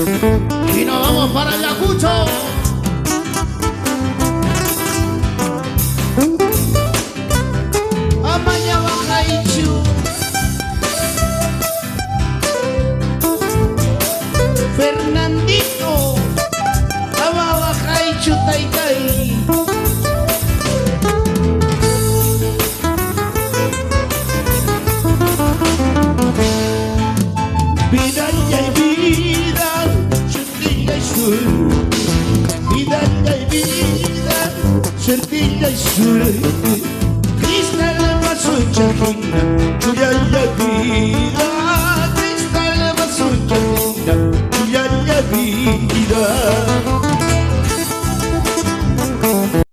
Y nos vamos para Ayacucho. Amaya Bajaichu. Fernandito. Ama Bajaichu Taitai. Vida y vida, certilla y sur. Vida y vida, certilla y sur. Cristal Masucha Kinda, tuya la vida. Cristal Masucha Kinda, tuya la vida.